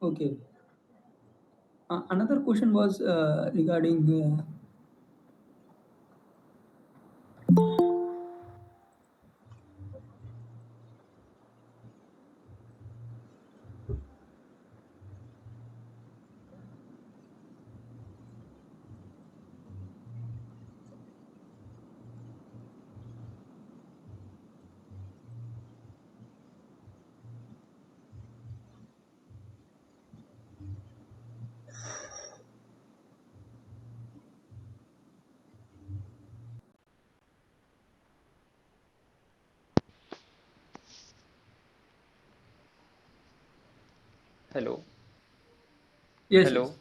Okay. Another question was regarding. Hello, Yes, yes. hello,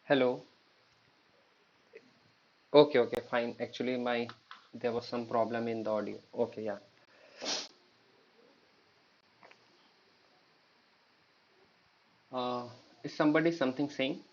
hello. Okay, okay, fine. Actually, my there was some problem in the audio. Okay, yeah. Uh, is somebody something saying?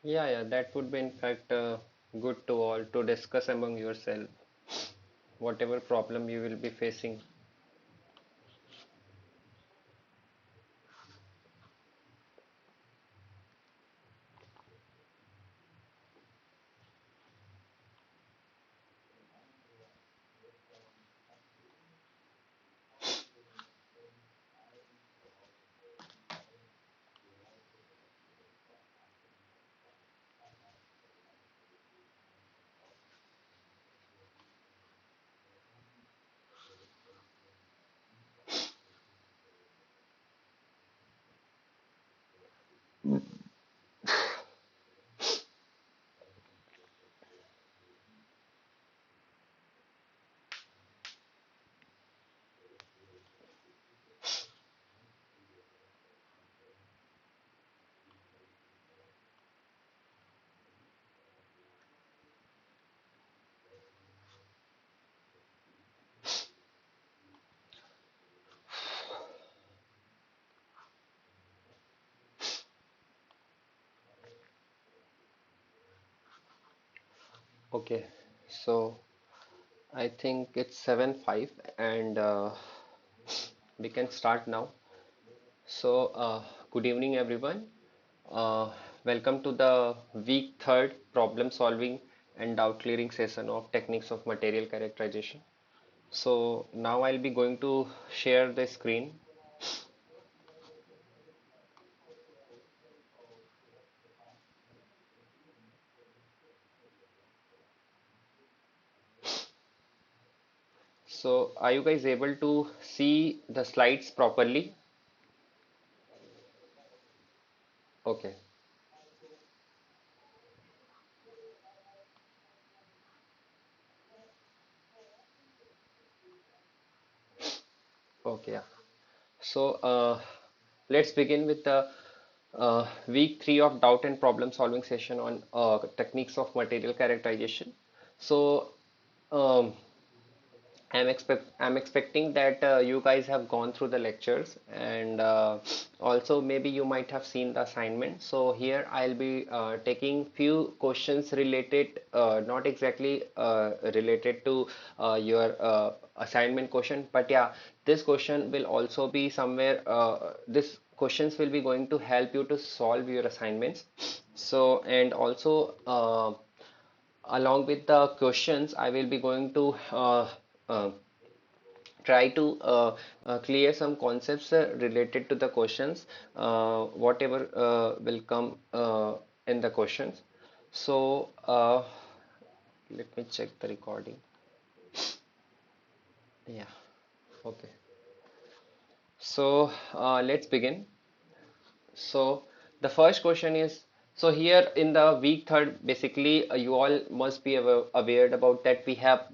Yeah, yeah, that would be in fact good to all to discuss among yourself whatever problem you will be facing. Okay, so I think it's 7:05 and we can start now. So, good evening, everyone. Uh, Welcome to the week third problem solving and doubt clearing session of techniques of material characterization. So, now I'll be going to share the screen. So, are you guys able to see the slides properly? Okay. Okay, yeah. So let's begin with the week three of doubt and problem solving session on techniques of material characterization. So um, I'm expecting that you guys have gone through the lectures and also maybe you might have seen the assignment. So here I'll be taking few questions related, not exactly related to your assignment question, but yeah, this question will also be somewhere. This questions will be going to help you to solve your assignments. So and also. Along with the questions, I will be going to uh, try to clear some concepts related to the questions, whatever will come in the questions. So let me check the recording. Yeah, okay. So let's begin. So the first question is, so here in the week third, basically you all must be aware about that we have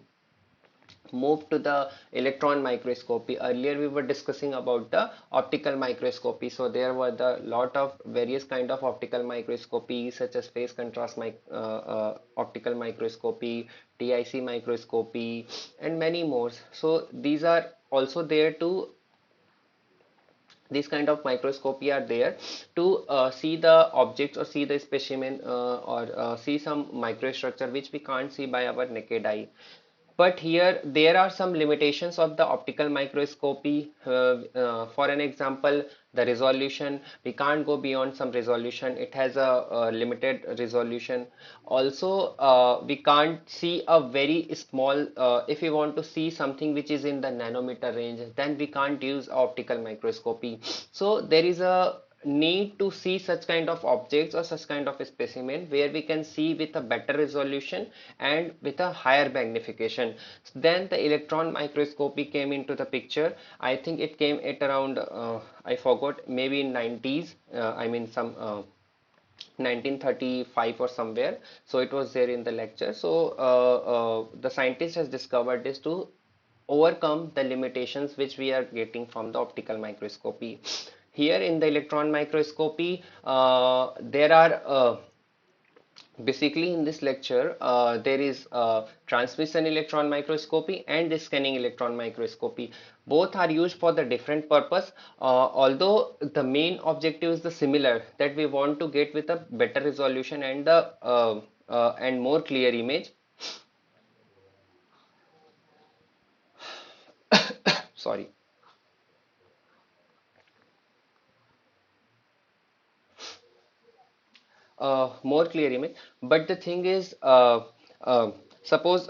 move to the electron microscopy. Earlier we were discussing about the optical microscopy. So there were the lot of various kind of optical microscopy such as phase contrast optical microscopy, TIC microscopy, and many more. So these are also there to these kind of microscopy are there to see the objects or see the specimen or see some microstructure which we can't see by our naked eye. But here there are some limitations of the optical microscopy. For an example, the resolution, we can't go beyond some resolution. It has a limited resolution. Also, we can't see a very small, if we want to see something which is in the nanometer range, then we can't use optical microscopy. So there is a need to see such kind of objects or such kind of a specimen where we can see with a better resolution and with a higher magnification. Then the electron microscopy came into the picture. I think it came at around I forgot, maybe in 90s, I mean some 1935 or somewhere. So it was there in the lecture. So the scientist has discovered this to overcome the limitations which we are getting from the optical microscopy. Here in the electron microscopy, there are basically in this lecture there is transmission electron microscopy and the scanning electron microscopy. Both are used for the different purpose, although the main objective is the similar, that we want to get with a better resolution and the and more clear image. Sorry. More clear image. But the thing is, uh, suppose,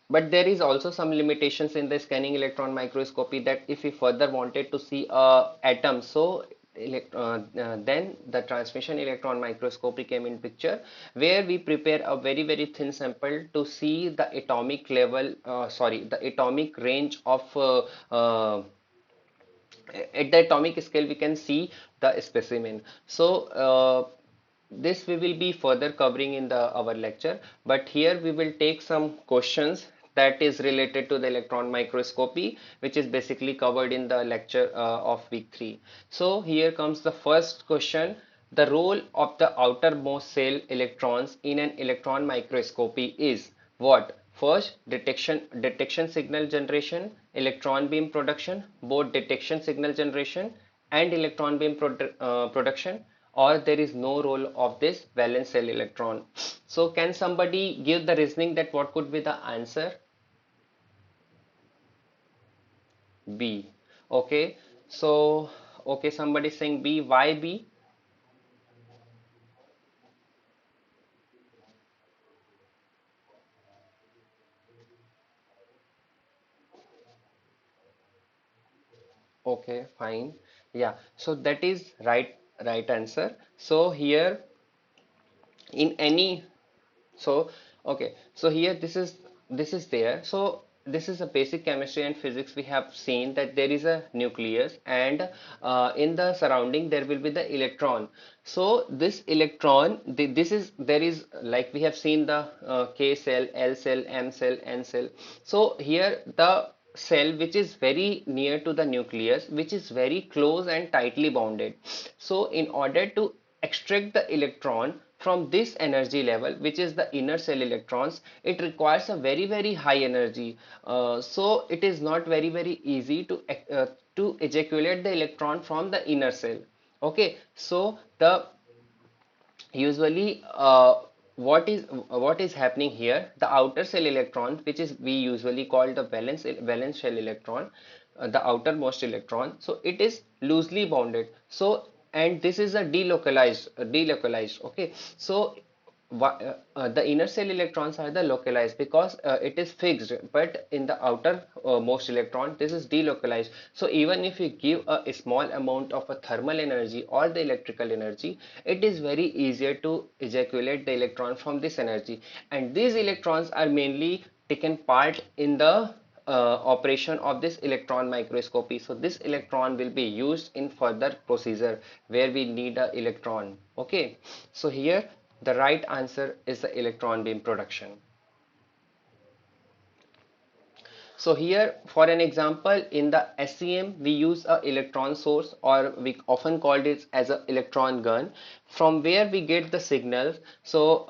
but there is also some limitations in the scanning electron microscopy, that if we further wanted to see a atom, so then the transmission electron microscopy came in picture, where we prepare a very thin sample to see the atomic level, sorry, the atomic range of at the atomic scale we can see the specimen. So this we will be further covering in the our lecture, but here we will take some questions that is related to the electron microscopy, which is basically covered in the lecture of week 3. So here comes the first question: the role of the outermost cell electrons in an electron microscopy is what? First, detection signal generation, electron beam production, both detection signal generation and electron beam production, or there is no role of this valence shell electron. So can somebody give the reasoning that what could be the answer? B. Okay. So, okay, somebody saying B. Why B? Okay, fine. Yeah. So that is right answer. So here in any, so okay, so here this is there. So this is a basic chemistry and physics. We have seen that there is a nucleus, and in the surrounding there will be the electron. So this electron, this is, there is, like we have seen the K cell, L cell, M cell, N cell. So here the cell which is very near to the nucleus, which is very close and tightly bounded. So in order to extract the electron from this energy level, which is the inner cell electrons, it requires a very high energy. So it is not very easy to ejaculate the electron from the inner cell. Okay, so the usually what is happening here, the outer cell electron, which is we usually call the valence shell electron, the outermost electron, so it is loosely bounded. So and this is a delocalized. Okay, so the inner cell electrons are the localized because it is fixed, but in the outer most electron, this is delocalized. So even if you give a small amount of a thermal energy or the electrical energy, it is very easier to ejaculate the electron from this energy. And these electrons are mainly taken part in the operation of this electron microscopy. So this electron will be used in further procedure where we need a electron. Okay, so here the right answer is the electron beam production. So here for an example, in the SEM we use a electron source, or we often called it as a electron gun, from where we get the signals. So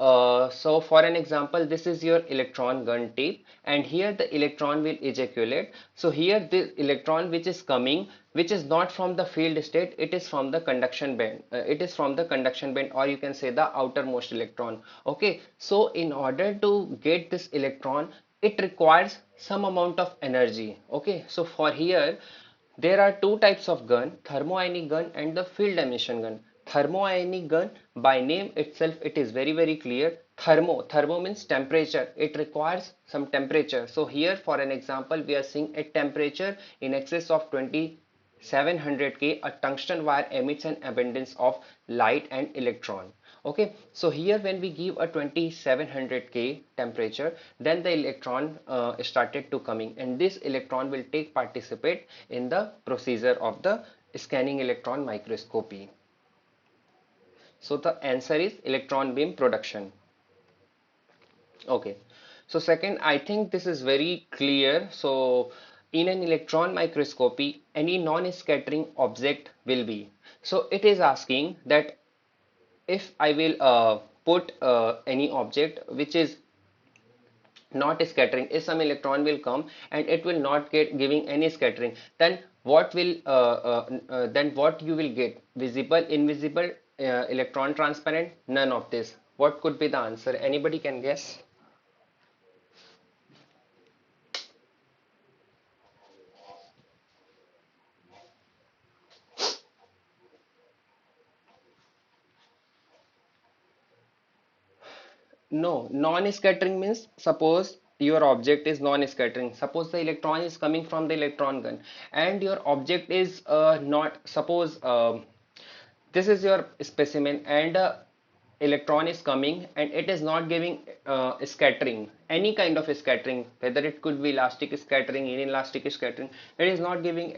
for an example, this is your electron gun tape, and here the electron will ejaculate. So here the electron which is coming, which is not from the field state, it is from the conduction band. It is from the conduction band, or you can say the outermost electron. Okay, so in order to get this electron, it requires some amount of energy. Okay, so for here there are two types of gun, thermoionic gun and the field emission gun. Thermoionic gun, by name itself it is very clear. Thermo means temperature, it requires some temperature. So here for an example, we are seeing a temperature in excess of 2700 K, a tungsten wire emits an abundance of light and electron. Okay, so here when we give a 2700 K temperature, then the electron started to coming, and this electron will take participate in the procedure of the scanning electron microscopy. So the answer is electron beam production. Okay, so second, I think this is very clear. So in an electron microscopy, any non-scattering object will be. So it is asking that if I will put any object which is not scattering, if some electron will come and it will not get giving any scattering, then what you will get? Visible, invisible, electron transparent? None of this. What could be the answer? Anybody can guess? No, non-scattering means suppose your object is non-scattering. Suppose the electron is coming from the electron gun and your object is not, suppose this is your specimen and electron is coming and it is not giving scattering, any kind of scattering, whether it could be elastic scattering, inelastic scattering, it is not giving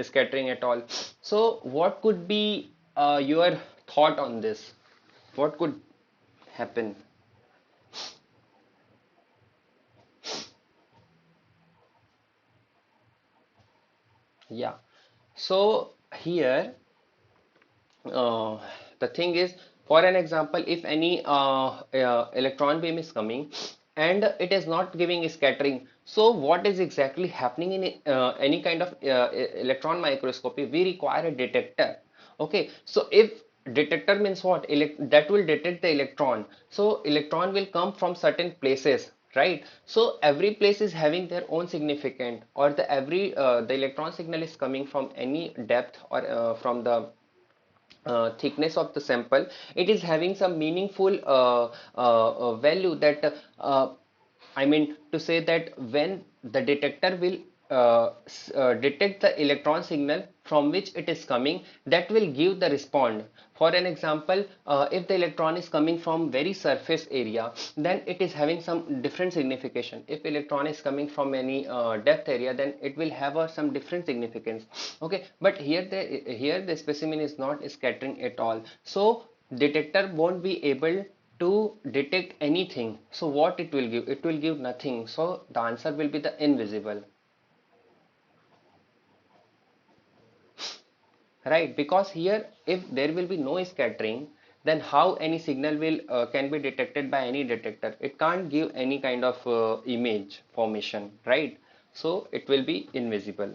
scattering at all. So what could be your thought on this? What could happen? Yeah, so here uh, the thing is, for an example, if any electron beam is coming and it is not giving scattering, so what is exactly happening in any kind of electron microscopy? We require a detector. Okay, so if detector means what? That will detect the electron. So electron will come from certain places, right? So every place is having their own significant, or the electron signal is coming from any depth, or from the thickness of the sample. It is having some meaningful value, that I mean to say that when the detector will detect the electron signal from which it is coming, that will give the respond. For an example, if the electron is coming from very surface area, then it is having some different signification. If electron is coming from any depth area, then it will have some different significance. Okay, but here the specimen is not scattering at all, so detector won't be able to detect anything. So what it will give? It will give nothing. So the answer will be the invisible. right? Because here, if there will be no scattering, then how any signal will can be detected by any detector? It can't give any kind of image formation, right? So it will be invisible.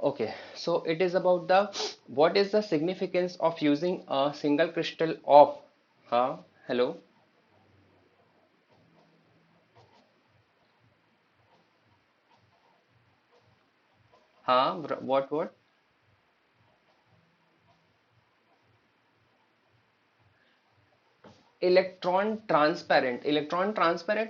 Okay, so it is about the what is the significance of using a single crystal of, huh? Hello, huh? What? Electron transparent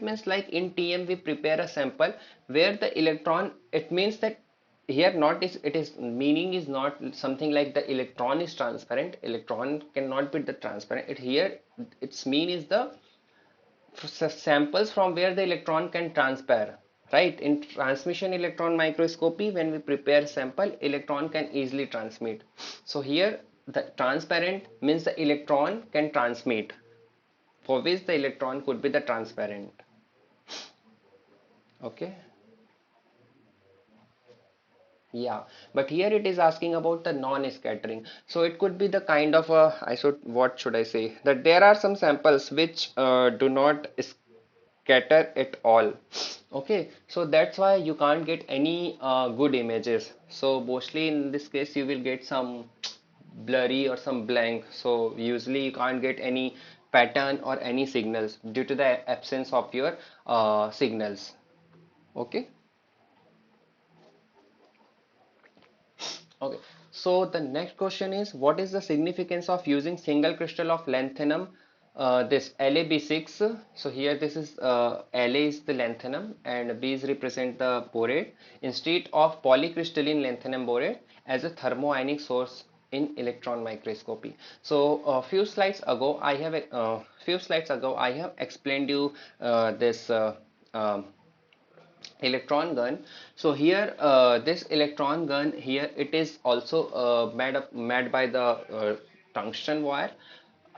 means like in TM we prepare a sample where the electron, it means that here not is, it is meaning is not something like the electron is transparent. Electron cannot be the transparent. It here its mean is the samples from where the electron can transpire, right? In transmission electron microscopy, when we prepare sample, electron can easily transmit. So here the transparent means the electron can transmit, for which the electron could be the transparent. Okay, yeah, but here it is asking about the non-scattering. So it could be the kind of a, I should, what should I say, that there are some samples which do not scatter at all. Okay, so that's why you can't get any good images. So mostly in this case you will get some blurry or some blank. So usually you can't get any pattern or any signals due to the absence of your signals. Okay. Okay, so the next question is, what is the significance of using single crystal of lanthanum, this LaB6? So here this is La is the lanthanum and B's represent the borate instead of polycrystalline lanthanum borate as a thermoionic source in electron microscopy. So few slides ago I have explained you this um, electron gun. So here this electron gun here, it is also made by the tungsten wire,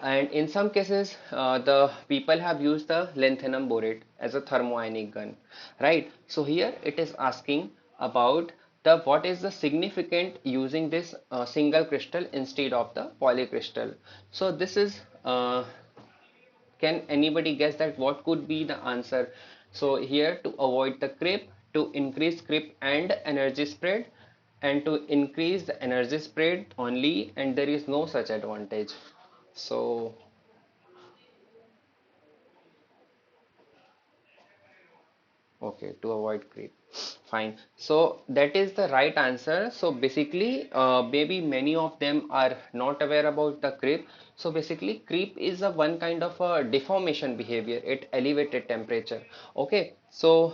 and in some cases the people have used the lanthanum borate as a thermoionic gun, right? So here it is asking about the what is the significant using this single crystal instead of the polycrystal. So this is can anybody guess that what could be the answer? So here, to avoid the creep, to increase creep and energy spread, and to increase the energy spread only, and there is no such advantage. So okay, to avoid creep. Fine. So that is the right answer. So basically, maybe many of them are not aware about the creep. So basically, creep is a one kind of a deformation behavior at elevated temperature. Okay. So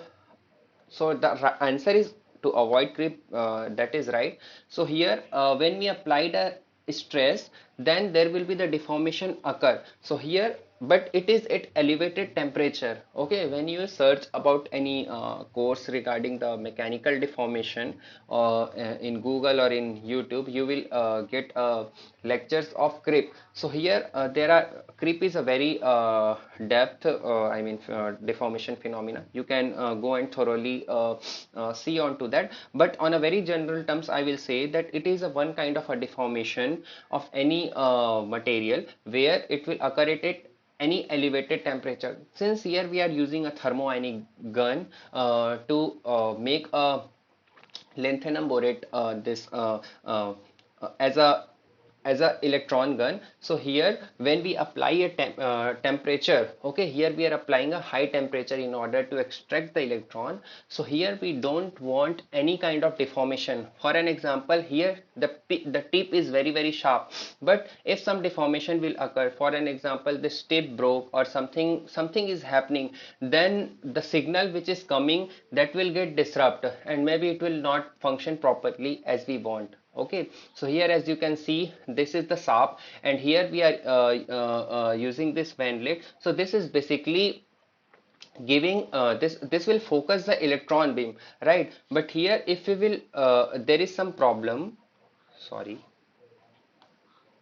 the answer is to avoid creep. That is right. So here, when we applied a stress, then there will be the deformation occur. So here, but it is at elevated temperature. Okay, when you search about any course regarding the mechanical deformation in Google or in YouTube, you will get lectures of creep. So here there are creep is a very depth deformation phenomena. You can go and thoroughly see onto that, but on a very general terms I will say that it is a one kind of a deformation of any material where it will occur at any elevated temperature. Since here we are using a thermoionic gun to make a lanthanum borate this as a electron gun. So here when we apply a temperature, okay, here we are applying a high temperature in order to extract the electron. So here we don't want any kind of deformation. For an example, here the tip is very sharp, but if some deformation will occur, for an example this tip broke or something is happening, then the signal which is coming, that will get disrupted and maybe it will not function properly as we want. Okay, so here as you can see, this is the sap and here we are using this vanlet. So this is basically giving this will focus the electron beam, right? But here if we will there is some problem, sorry.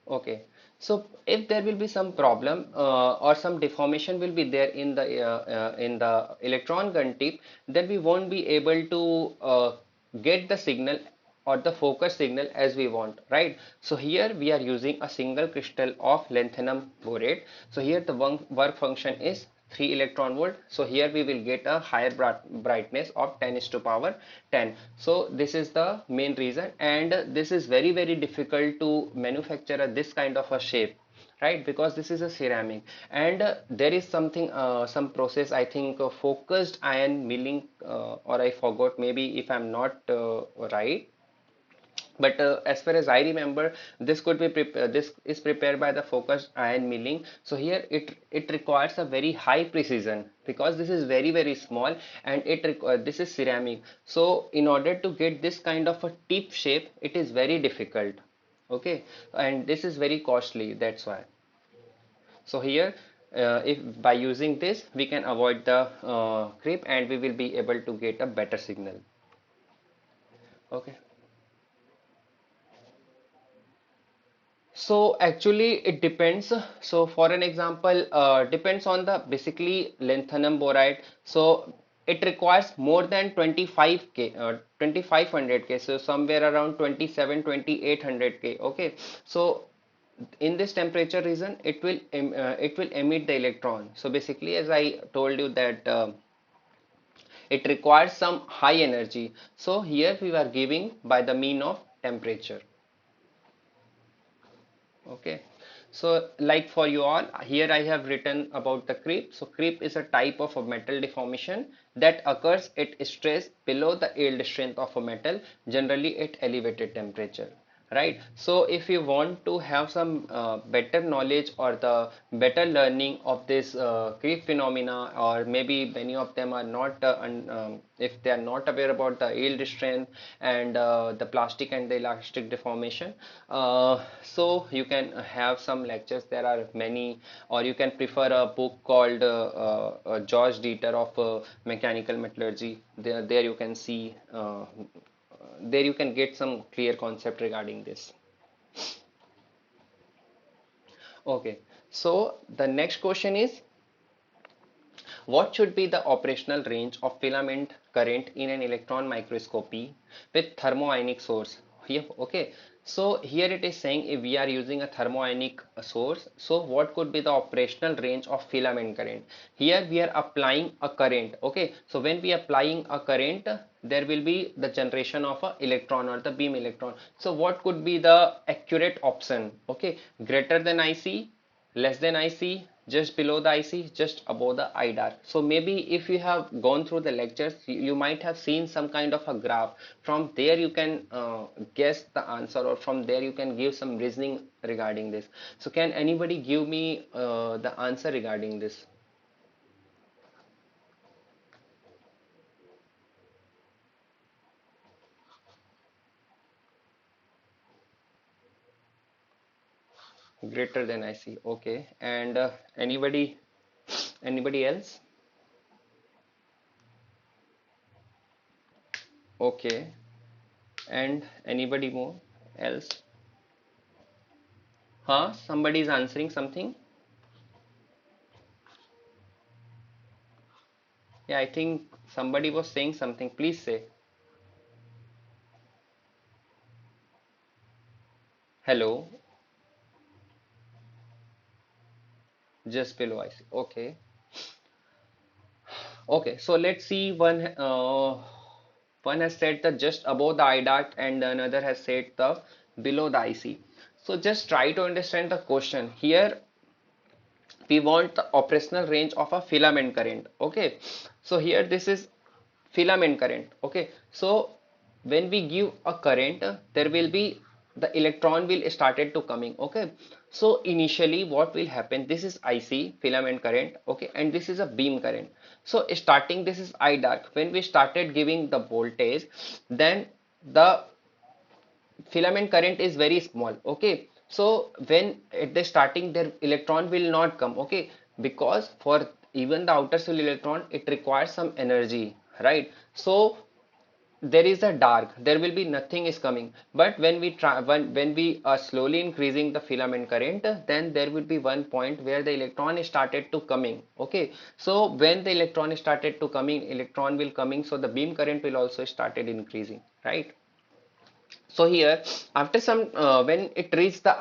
Okay, so if there will be some problem or some deformation will be there in the electron gun tip, then we won't be able to get the signal or the focus signal as we want, right? So here we are using a single crystal of lanthanum borate. So here the work function is 3 electron volt. So here we will get a higher brightness of 10 is to power 10. So this is the main reason, and this is very very difficult to manufacture this kind of a shape, right? Because this is a ceramic, and there is something some process, I think focused iron milling, or I forgot, maybe if I'm not right, but as far as I remember, this could be this is prepared by the focused iron milling. So here it requires a very high precision, because this is very very small, and this is ceramic. So in order to get this kind of a tip shape, it is very difficult. Okay, and this is very costly. That's why. So here, if by using this, we can avoid the creep, and we will be able to get a better signal. Okay. So actually it depends. So for an example, depends on the basically lanthanum boride. So it requires more than 25K, 2500K. So somewhere around 27, 2800K. Okay. So in this temperature region, it will emit the electron. So basically, as I told you that it requires some high energy. So here we are giving by the mean of temperature. Okay, so like for you all, here I have written about the creep. So creep is a type of a metal deformation that occurs at stress below the yield strength of a metal, generally at elevated temperature, right? So if you want to have some better knowledge or the better learning of this creep phenomena, or maybe many of them are not if they are not aware about the yield strength and the plastic and the elastic deformation, so you can have some lectures. There are many, or you can prefer a book called George Dieter of mechanical metallurgy. There you can see there you can get some clear concept regarding this. Okay, so the next question is, what should be the operational range of filament current in an electron microscopy with thermoionic source? Here, okay. So here it is saying if we are using a thermoionic source, so what could be the operational range of filament current? Here we are applying a current. Okay. So when we are applying a current, there will be the generation of a electron or the beam electron. So what could be the accurate option? Okay. Greater than IC, less than IC, just below the IC, just above the I dark. So maybe if you have gone through the lectures, you might have seen some kind of a graph. From there you can guess the answer, or from there you can give some reasoning regarding this. So can anybody give me the answer regarding this? Greater than IC. Okay. And anybody else? Okay. And anybody more else? Huh? Somebody is answering something? Yeah, I think somebody was saying something. Please say. Hello, just below I see. Okay. Okay, so let's see, one has said the just above the eye dart, and another has said the below the IC. So just try to understand the question. Here we want the operational range of a filament current. Okay, so here this is filament current. Okay, so when we give a current, there will be the electron will started to coming. Okay, so initially what will happen, this is IC filament current. Okay, and this is a beam current. So starting, this is I dark. When we started giving the voltage, then the filament current is very small. Okay, so when at the starting, their electron will not come. Okay, because for even the outer cell electron, it requires some energy, right? So there is a dark, there will be nothing is coming. But when we try, when we are slowly increasing the filament current, then there will be one point where the electron is started to coming. Okay, so when the electron is started to coming, electron will coming, so the beam current will also started increasing, right? So here, after some when it reached the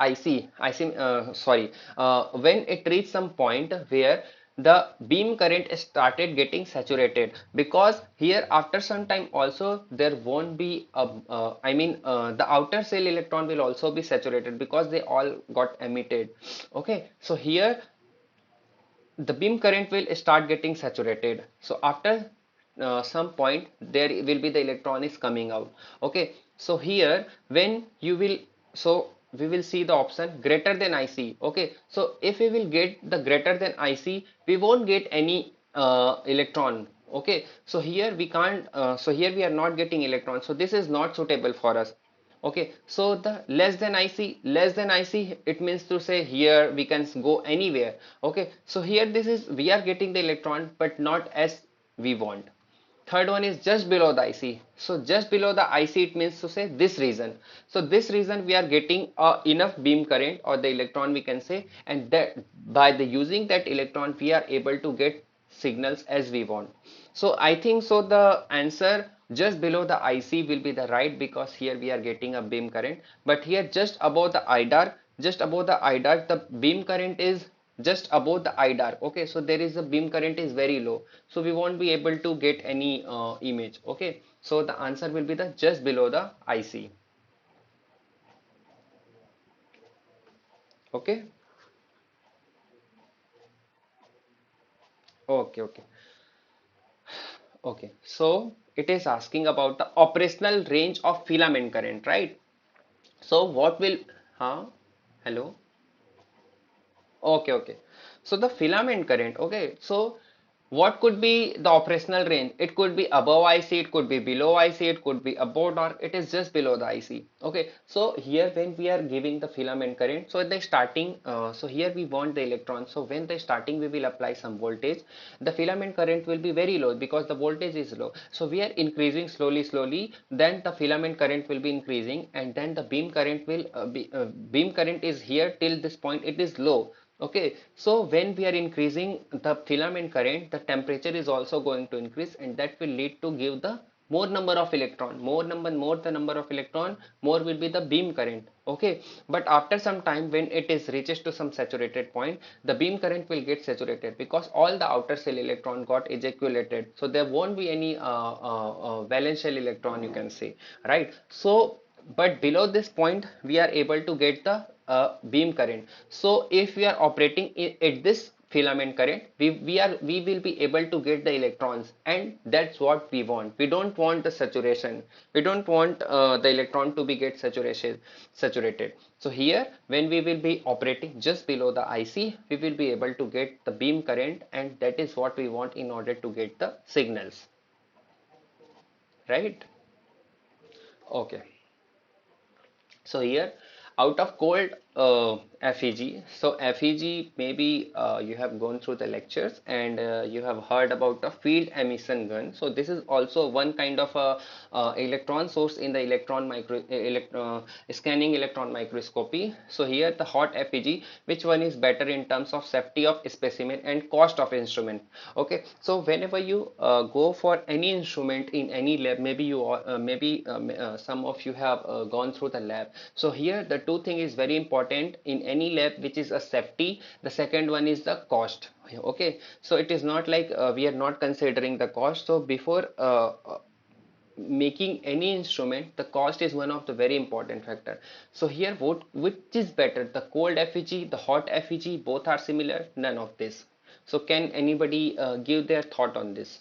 when it reached some point where the beam current started getting saturated, because here after some time also there won't be a the outer cell electron will also be saturated because they all got emitted. Okay, so here the beam current will start getting saturated. So after some point there will be the electron is coming out. Okay, so here when you will, so we will see the option greater than IC. Okay, so if we will get the greater than IC, we won't get any electron. Okay, so here we can't, so here we are not getting electron, so this is not suitable for us. Okay, so the less than IC, it means to say here we can go anywhere. Okay, so here this is we are getting the electron but not as we want. Third one is just below the IC. So just below the IC, it means to say this region. So this region we are getting enough beam current or the electron we can say, and that by the using that electron we are able to get signals as we want. So I think so the answer just below the IC will be the right, because here we are getting a beam current, but here just above the IDAR, just above the IDAR, the beam current is just above the IDAR. Okay, so there is a beam current is very low, so we won't be able to get any image. Okay, so the answer will be the just below the IC. Okay, okay. Okay, so it is asking about the operational range of filament current, right? So what will, huh? Hello? Okay. So the filament current, okay. So what could be the operational range? It could be above IC, it could be below IC, it could be above, or it is just below the IC. Okay. So here when we are giving the filament current, so at the starting, so here we want the electron. So when the starting we will apply some voltage, the filament current will be very low because the voltage is low. So we are increasing slowly, then the filament current will be increasing, and then the beam current will beam current is here till this point it is low. Okay, so when we are increasing the filament current, the temperature is also going to increase, and that will lead to give the more number of electron, more the number of electron, more will be the beam current. Okay, but after some time when it is reaches to some saturated point, the beam current will get saturated because all the outer shell electron got ejaculated, so there won't be any valence shell electron, you can say, right? So but below this point we are able to get the beam current. So if we are operating at this filament current, we will be able to get the electrons, and that's what we want. We don't want the saturation, we don't want the electron to be get saturated. So here when we will be operating just below the IC, we will be able to get the beam current, and that is what we want in order to get the signals, right? Okay. So here, out of cold FEG, so FEG maybe you have gone through the lectures, and you have heard about the field emission gun. So this is also one kind of a electron source in the scanning electron microscopy. So here the hot FEG, which one is better in terms of safety of specimen and cost of instrument? Okay, so whenever you go for any instrument in any lab, maybe some of you have gone through the lab. So here the two thing is very important in any lab, which is a safety. The second one is the cost. Okay, so it is not like we are not considering the cost. So before making any instrument, the cost is one of the very important factor. So here which is better, the cold FEG, the hot FEG, both are similar? None of this. So can anybody give their thought on this?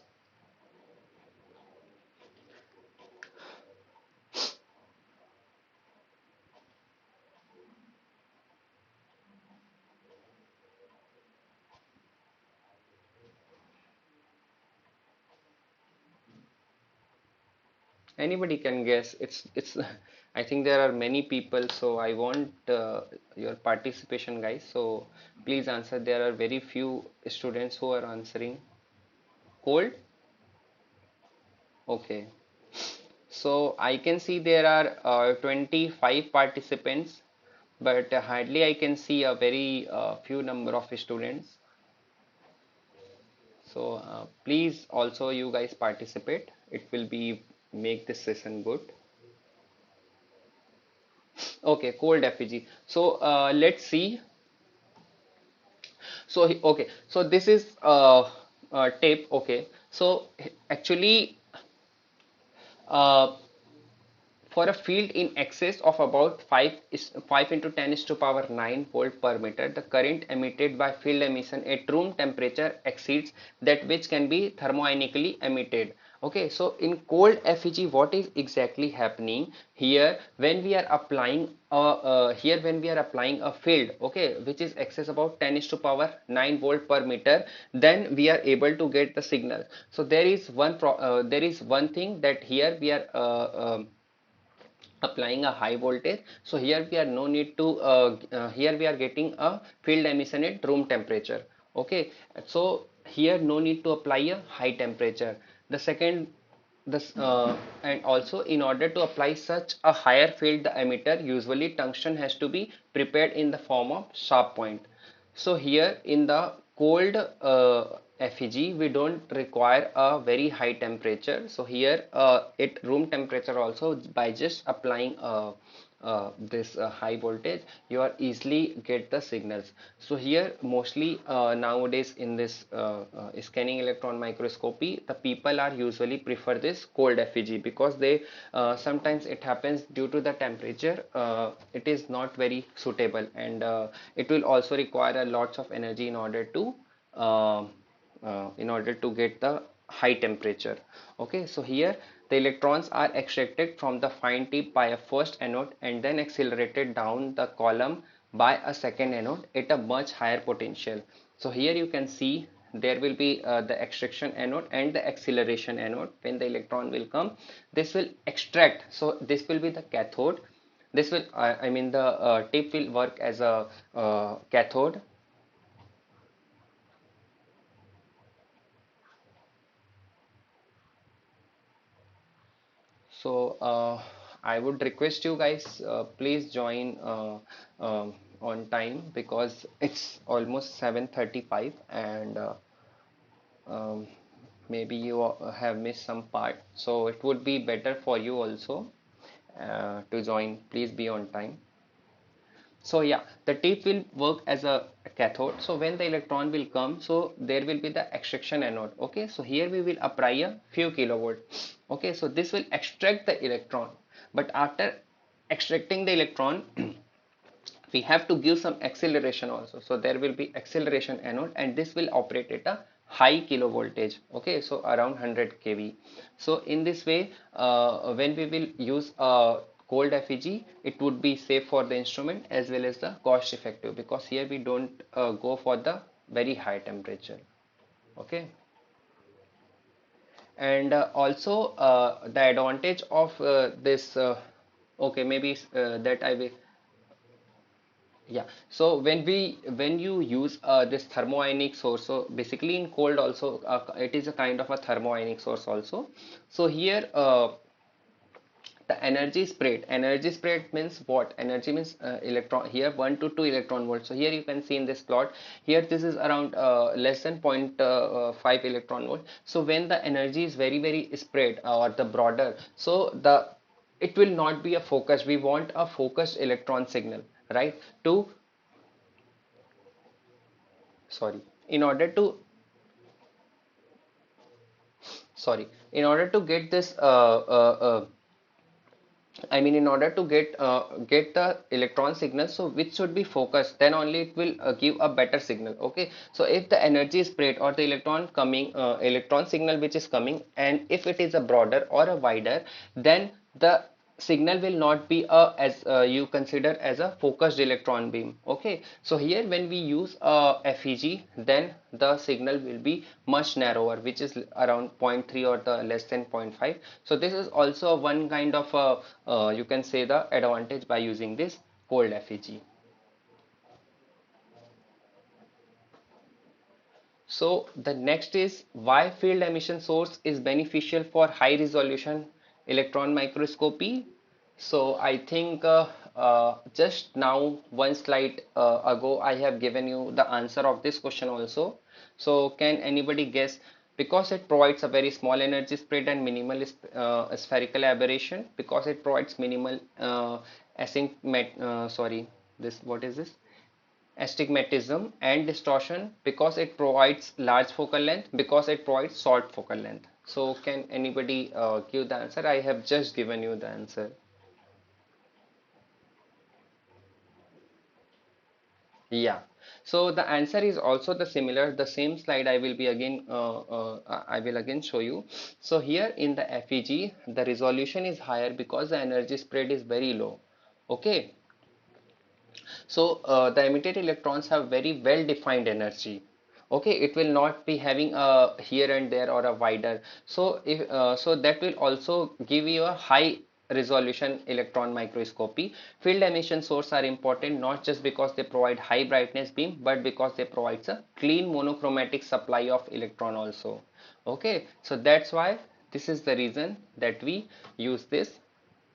Anybody can guess. It's I think there are many people, so I want your participation, guys. So please answer. There are very few students who are answering. Cold? Okay. So I can see there are 25 participants, but hardly I can see a very few number of students. So please also you guys participate. It will be make this session good. Okay, cold effigy. So let's see. So okay, so this is tape. Okay, so actually uh, for a field in excess of about 5 into 10 is to power 9 volt per meter, the current emitted by field emission at room temperature exceeds that which can be thermodynamically emitted. Okay, so in cold FEG, what is exactly happening here when we are applying a field, okay, which is excess about 10 is to power 9 volt per meter, then we are able to get the signal. So there is one thing that here we are applying a high voltage. So here we are no need to here we are getting a field emission at room temperature. Okay, so here no need to apply a high temperature. The second this and also in order to apply such a higher field the emitter, usually tungsten has to be prepared in the form of sharp point. So here in the cold FEG, we don't require a very high temperature. So here at room temperature also, by just applying this high voltage, you are easily get the signals. So here mostly nowadays in this scanning electron microscopy, the people are usually prefer this cold FEG because they sometimes it happens due to the temperature, it is not very suitable, and it will also require a lots of energy uh, in order to get the high temperature. Okay, so here the electrons are extracted from the fine tip by a first anode and then accelerated down the column by a second anode at a much higher potential. So here you can see there will be the extraction anode and the acceleration anode. When the electron will come, this will extract, so this will be the cathode. This will I mean the tip will work as a cathode. So I would request you guys, please join on time because it's almost 7:35, and um, maybe you have missed some part. So it would be better for you also to join. Please be on time. So yeah, the tip will work as a cathode. So when the electron will come, so there will be the extraction anode. Okay, so here we will apply a few kilovolt. Okay, so this will extract the electron. But after extracting the electron, we have to give some acceleration also. So there will be acceleration anode, and this will operate at a high kilo voltage. Okay, so around 100 kV. So in this way, when we will use a cold FEG, it would be safe for the instrument as well as the cost effective, because here we don't go for the very high temperature. Okay, and also the advantage of this okay, maybe that I will. Yeah, so when you use this thermoionic source, so basically in cold also it is a kind of a thermoionic source also. So here the energy spread means what? Energy means electron, here 1 to 2 electron volts. So here you can see in this plot, here this is around less than 0.5 electron volt. So when the energy is very spread or the broader, so the it will not be a focus. We want a focused electron signal, right? To sorry in order to in order to get this I mean, in order to get the electron signal, so which should be focused, then only it will give a better signal. Okay, so if the energy is spread or the electron signal which is coming, and if it is a broader or a wider, then the signal will not be as you consider as a focused electron beam. Okay, so here when we use FEG, then the signal will be much narrower, which is around zero point 0.3 or the less than zero point 0.5. So this is also one kind of you can say the advantage by using this cold FEG. So the next is why field emission source is beneficial for high resolution electron microscopy. So I think just now one slide ago I have given you the answer of this question also. So can anybody guess because it provides a very small energy spread and minimal spherical aberration, because it provides minimal sorry, this, what is this, astigmatism and distortion, because it provides large focal length, because it provides short focal length. So can anybody give the answer? I have just given you the answer. Yeah. So the answer is also the similar, the same slide I will be again I will again show you. So here in the FEG, the resolution is higher because the energy spread is very low. Okay. So the emitted electrons have very well defined energy. Okay, it will not be having a here and there or a wider. So if so that will also give you a high resolution electron microscopy. Field emission source are important not just because they provide high brightness beam, but because they provide a clean monochromatic supply of electron also. Okay, so that's why this is the reason that we use this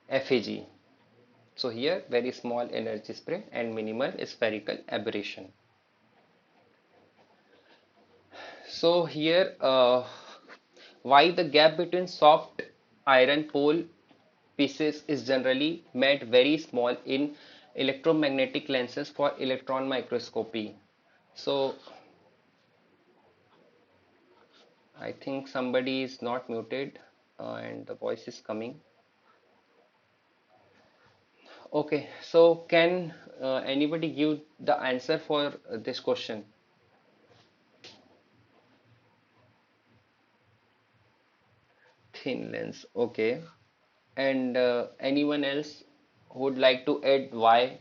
FEG. So here very small energy spread and minimal spherical aberration. So here why the gap between soft iron pole pieces is generally made very small in electromagnetic lenses for electron microscopy. So I think somebody is not muted and the voice is coming. Okay, so can anybody give the answer for this question? Thin lens, okay. And anyone else who would like to add why?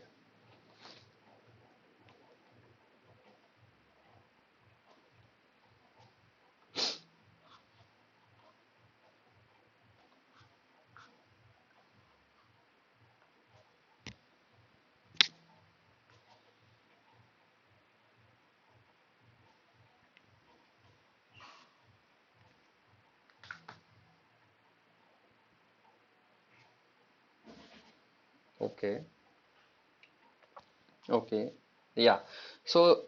Okay, okay, yeah. So,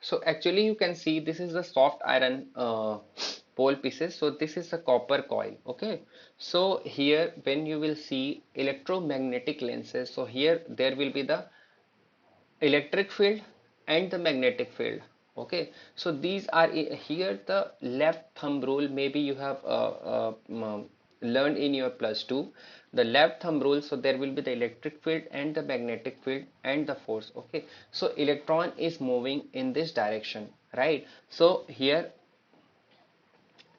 so actually you can see this is the soft iron pole pieces. So this is a copper coil. Okay. So here when you will see electromagnetic lenses, so here there will be the electric field and the magnetic field. Okay, so these are here the left thumb rule, maybe you have learned in your plus 2, the left thumb rule. So there will be the electric field and the magnetic field and the force. Okay, so electron is moving in this direction, right? So here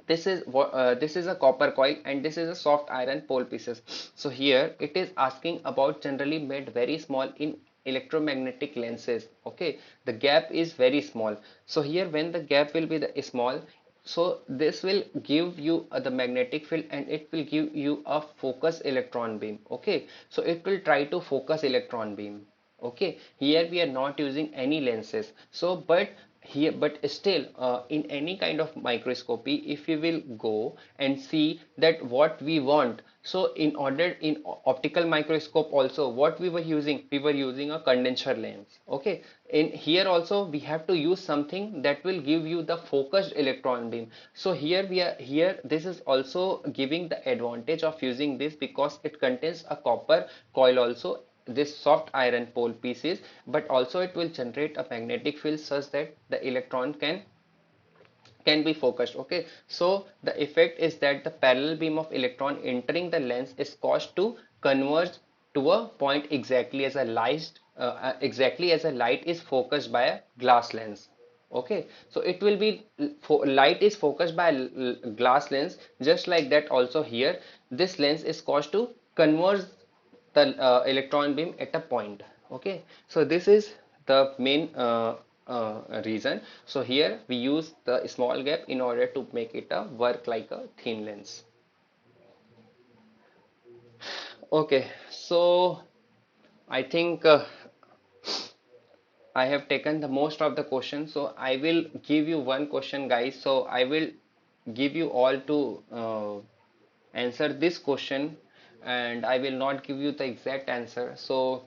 this is what this is a copper coil and this is a soft iron pole pieces. So here it is asking about generally made very small in electromagnetic lenses. Okay, the gap is very small. So here when the gap will be the small, so this will give you the magnetic field and it will give you a focus electron beam. Okay, so it will try to focus electron beam. Okay, here we are not using any lenses. So but here, but still in any kind of microscopy, if we will go and see that what we want, so in order in optical microscope also what we were using a condenser lens. Okay, in here also we have to use something that will give you the focused electron beam. So here we are here, this is also giving the advantage of using this because it contains a copper coil also, this soft iron pole pieces, but also it will generate a magnetic field such that the electron can be focused. Okay, so the effect is that the parallel beam of electron entering the lens is caused to converge to a point exactly as a light is focused by a glass lens. Okay, so it will be light is focused by a glass lens, just like that also here this lens is caused to converge the electron beam at a point. Okay, so this is the main reason. So here we use the small gap in order to make it a work like a thin lens. Okay, so I think I have taken the most of the questions, so I will give you one question, guys. So I will give you all to answer this question, and I will not give you the exact answer. So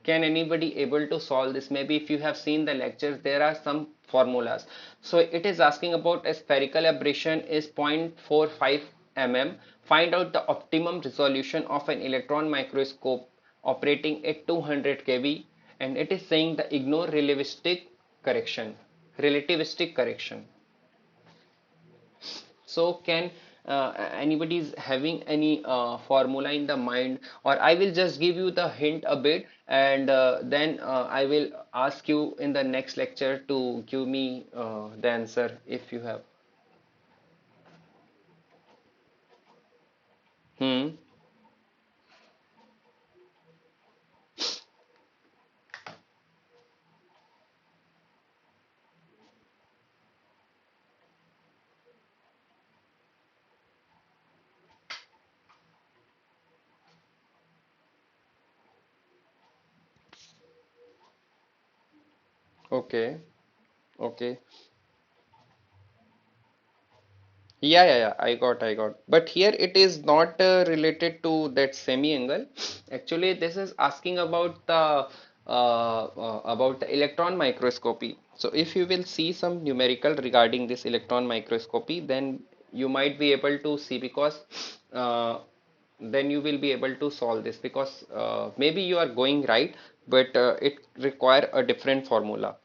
can anybody able to solve this? Maybe if you have seen the lectures, there are some formulas. So it is asking about a spherical aberration is 0.45 mm. Find out the optimum resolution of an electron microscope operating at 200 kV, and it is saying the ignore correction. Relativistic correction. So can anybody is having any formula in the mind, or I will just give you the hint a bit, and then I will ask you in the next lecture to give me the answer if you have. Hmm. Okay. Okay. Yeah, I got. But here it is not related to that semi-angle. Actually, this is asking about the electron microscopy. So if you will see some numerical regarding this electron microscopy, then you might be able to see, because then you will be able to solve this, because maybe you are going right, but it require a different formula.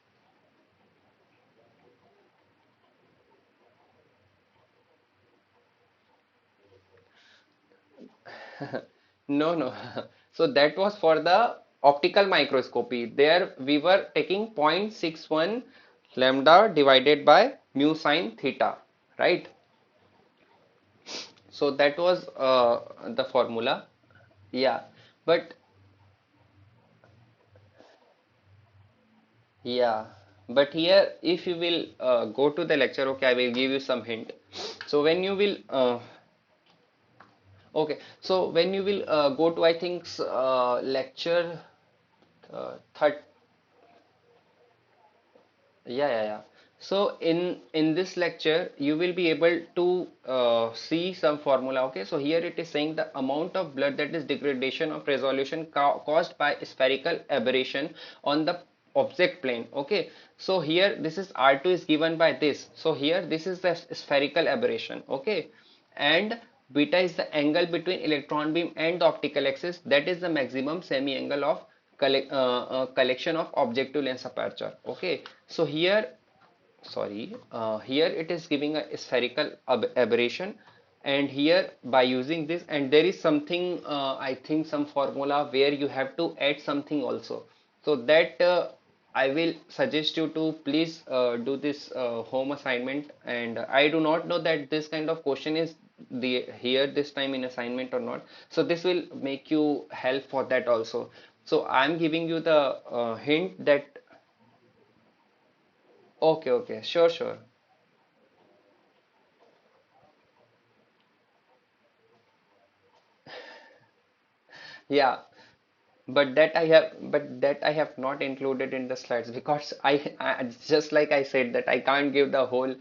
No, no. So that was for the optical microscopy. There we were taking 0.61 lambda divided by mu sine theta, right? So that was the formula. Yeah. But yeah. But here, if you will go to the lecture, okay, I will give you some hint. So when you will, okay, so when you will go to, I think, lecture third. Yeah. So in this lecture, you will be able to see some formula. Okay. So here it is saying the amount of blood, that is degradation of resolution caused by spherical aberration on the object plane. Okay. So here this is R2 is given by this. So here this is the spherical aberration. Okay. And beta is the angle between electron beam and the optical axis. That is the maximum semi angle of collection of objective lens aperture. Okay, so here, sorry, here it is giving a spherical aberration, and here by using this, and there is something, I think some formula where you have to add something also. So that I will suggest you to please do this home assignment, and I do not know that this kind of question is the here this time in assignment or not. So this will make you help for that also. So I'm giving you the hint that okay, sure. Yeah, but that I have not included in the slides, because I just like I said that I can't give the whole,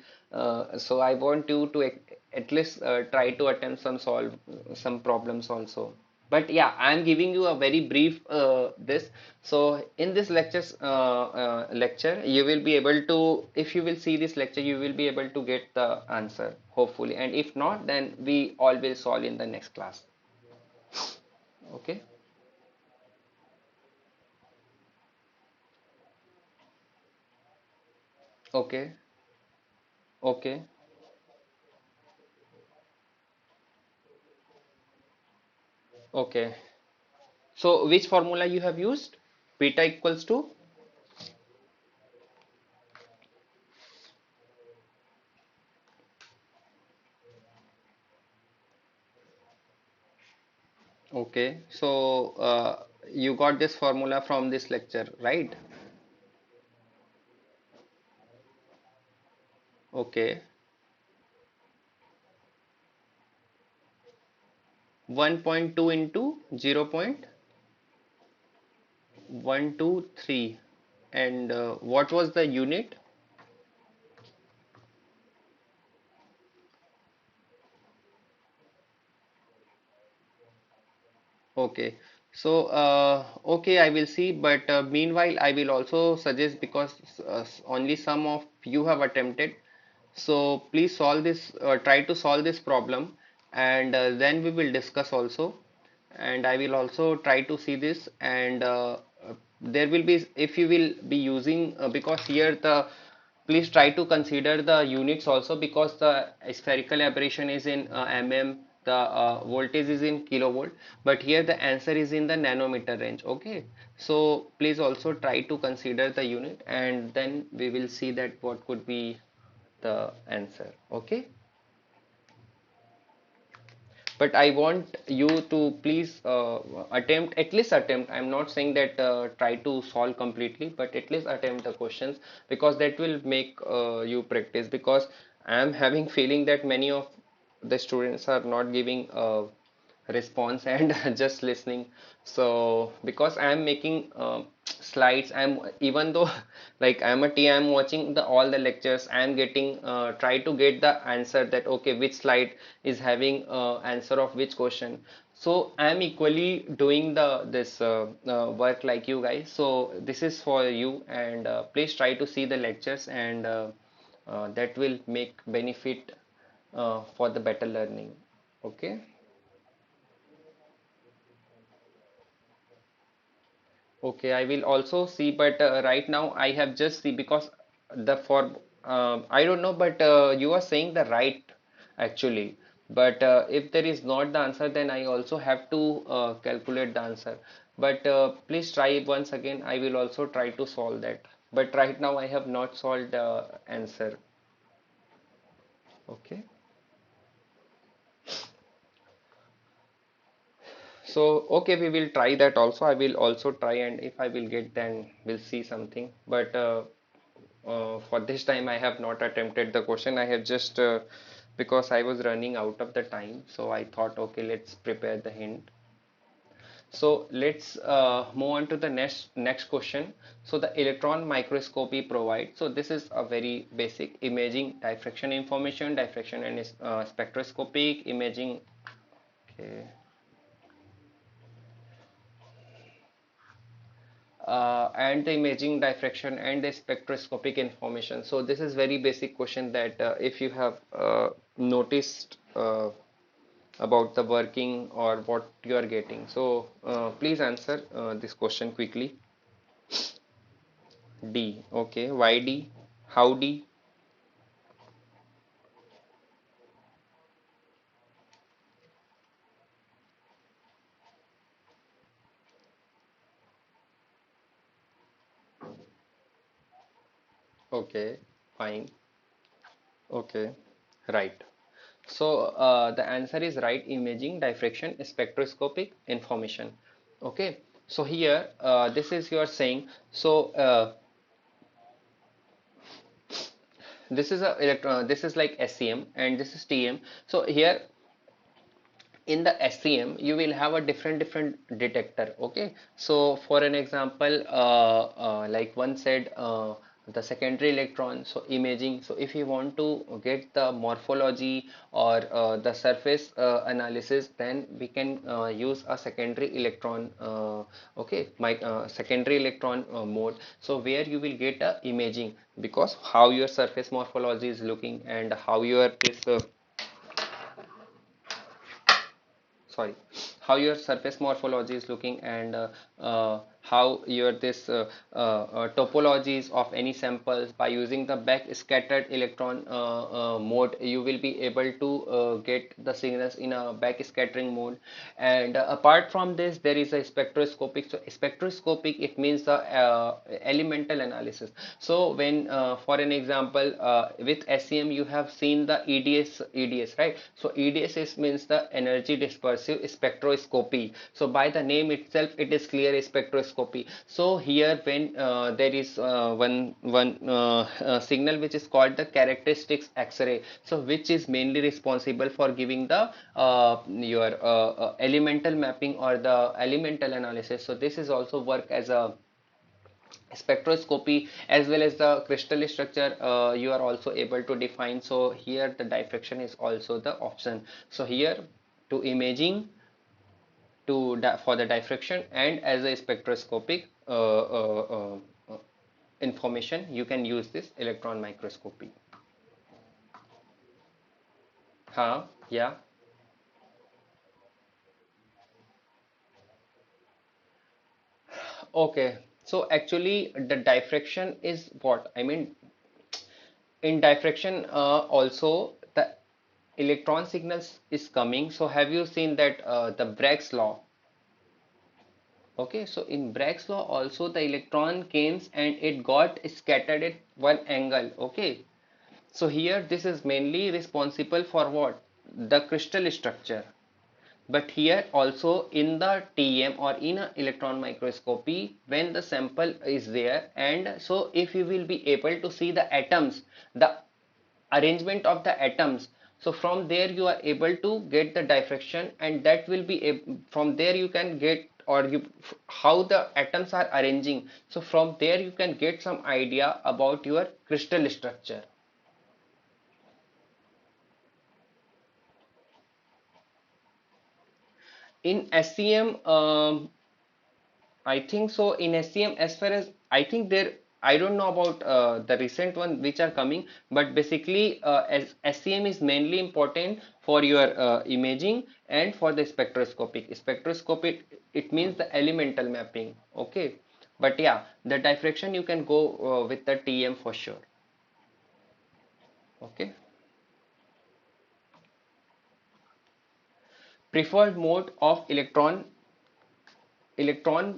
so I want you to at least try to attempt solve some problems also. But yeah, I'm giving you a very brief this. So in this lecture you will be able to, if you will see this lecture, you will be able to get the answer hopefully, and if not, then we all will solve in the next class. Okay. Okay. Okay. Okay. So which formula you have used? Beta equals to? Okay. So you got this formula from this lecture, right? Okay. 1.2 into 0.123. And what was the unit? Okay. So, okay, I will see, but meanwhile, I will also suggest because only some of you have attempted. So, please solve this, try to solve this problem, and then we will discuss also. And I will also try to see this, and there will be, if you will be using, because here the please try to consider the units also because the spherical aberration is in the voltage is in kilovolt, but here the answer is in the nanometer range. Okay, so please also try to consider the unit, and then we will see that what could be the answer. Okay. But I want you to please attempt, at least attempt. I'm not saying that try to solve completely, but at least attempt the questions, because that will make you practice, because I am having feeling that many of the students are not giving response and just listening. So because I am making slides, I'm even though like I'm a T, I'm watching the all the lectures, I am getting try to get the answer that okay which slide is having answer of which question. So I am equally doing the this work like you guys. So this is for you, and please try to see the lectures, and that will make benefit for the better learning. Okay. Okay, I will also see, but right now I have just see because the for I don't know, but you are saying the right actually. But if there is not the answer, then I also have to calculate the answer. But please try once again. I will also try to solve that. But right now I have not solved the answer. Okay. So, okay, we will try that also. I will also try, and if I will get, then we'll see something. But for this time, I have not attempted the question. I have just because I was running out of the time, so I thought, okay, let's prepare the hint. So let's move on to the next question. So the electron microscopy provides. So this is a very basic imaging diffraction information, diffraction and spectroscopic imaging. Okay. And the imaging diffraction and the spectroscopic information. So this is very basic question that if you have noticed about the working or what you are getting. So please answer this question quickly. D. Okay. Why D? How D? Okay. Fine. Okay. Right. So the answer is right. Imaging diffraction spectroscopic information. Okay. So here this is your saying. So this is a electron, this is like SEM and this is TM. So here in the SEM you will have a different detector. Okay, so for an example like one said the secondary electron, so imaging. So if you want to get the morphology or the surface analysis, then we can use a secondary electron okay, my secondary electron mode. So where you will get a imaging, because how your surface morphology is looking and how your this sorry, how your surface morphology is looking, and how your this topologies of any samples. By using the back scattered electron mode, you will be able to get the signals in a back scattering mode. And apart from this, there is a spectroscopic. So spectroscopic, it means the elemental analysis. So when for an example with SEM you have seen the EDS, right? So EDS is, means the energy dispersive spectroscopy. So by the name itself it is clear spectroscopy. So here when there is one signal which is called the characteristics X-ray, so which is mainly responsible for giving the your elemental mapping or the elemental analysis. So this is also work as a spectroscopy, as well as the crystal structure you are also able to define. So here the diffraction is also the option. So here to imaging for the diffraction, and as a spectroscopic information you can use this electron microscopy. Yeah. Okay, so actually the diffraction is what I mean. In diffraction, also the electron signals is coming. So have you seen that the Bragg's law? Okay, so in Bragg's law also the electron came and it got scattered at one angle. Okay, so here this is mainly responsible for what? The crystal structure. But here also in the TM or in a electron microscopy, when the sample is there, and so if you will be able to see the atoms, the arrangement of the atoms, so from there you are able to get the diffraction, and that will be from there you can get, or you, how the atoms are arranging, so from there you can get some idea about your crystal structure. In SEM, I think so. In SCM, as far as I think there, I don't know about the recent one which are coming, but basically, as SCM is mainly important for your imaging and for the spectroscopic. Spectroscopic, it means the elemental mapping. Okay, but yeah, the diffraction you can go with the TM for sure. Okay, preferred mode of electron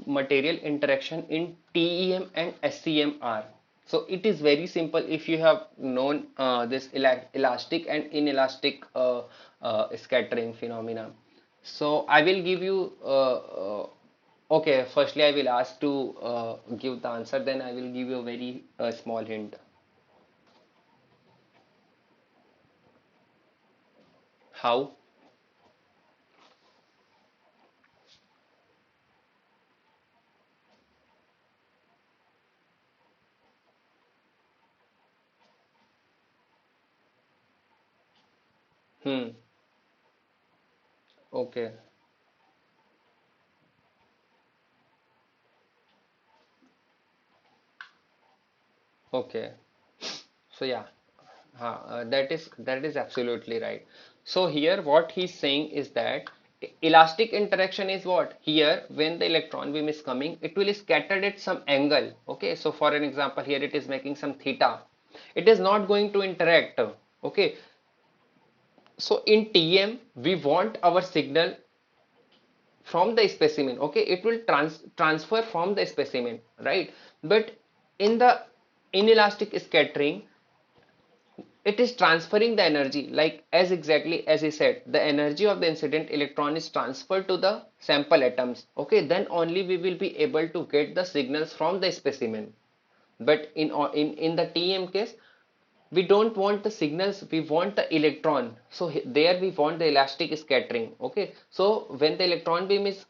material interaction in TEM and SCMR. So it is very simple if you have known this elastic and inelastic scattering phenomena. So I will give you okay, firstly I will ask to give the answer, then I will give you a very small hint. How? Hmm. Okay. Okay. So yeah, that is absolutely right. So here what he's saying is that elastic interaction is what? Here when the electron beam is coming, it will scatter at some angle. Okay, so for an example, here it is making some theta. It is not going to interact. Okay, so in TM we want our signal from the specimen. Okay, it will transfer from the specimen, right? But in the inelastic scattering, it is transferring the energy, like as exactly as he said, the energy of the incident electron is transferred to the sample atoms. Okay, then only we will be able to get the signals from the specimen. But in the TM case, we don't want the signals, we want the electron. So there we want the elastic scattering. Okay, so when the electron beam is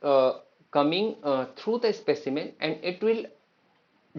coming through the specimen, and it will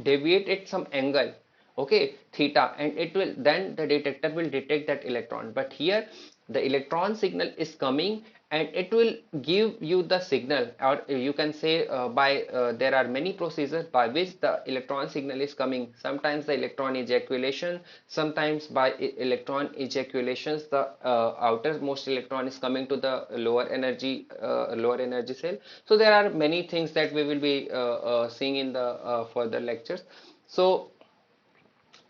deviate at some angle, okay, theta, and it will, then the detector will detect that electron. But here the electron signal is coming, and it will give you the signal, or you can say by there are many procedures by which the electron signal is coming. Sometimes the electron ejaculation, sometimes by electron ejaculations the outermost electron is coming to the lower energy cell. So there are many things that we will be seeing in the further lectures. So